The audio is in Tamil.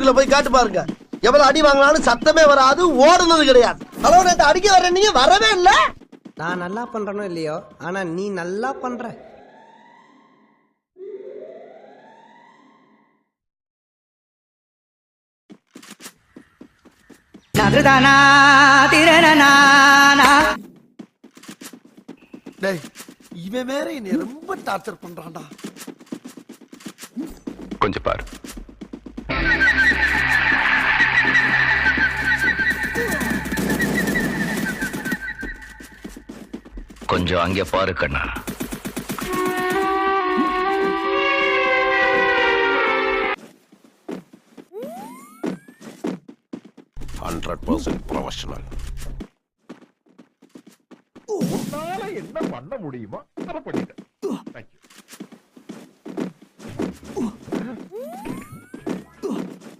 போய் காட்டு பாருங்க. எவ்வளவு அடி வாங்கினாலும் சத்தமே வராது, ஓடுனது கிடையாது. ஹலோ, நேற்று அடிக்க வர நீங்க வரவே இல்ல. நான் நல்லா பண்றனோ இல்லையோ, ஆனா நீ நல்லா பண்ற. இவன் வேற என்னை ரொம்ப டார்ச்சர் பண்றான்டா. கொஞ்சம் பாரு. கொஞ்சம் அங்கே பாரு கண்ணா. ப்ரொஃபஷனல். உன்னால என்ன பண்ண முடியுமோ அதை பண்ணிட்டேன்.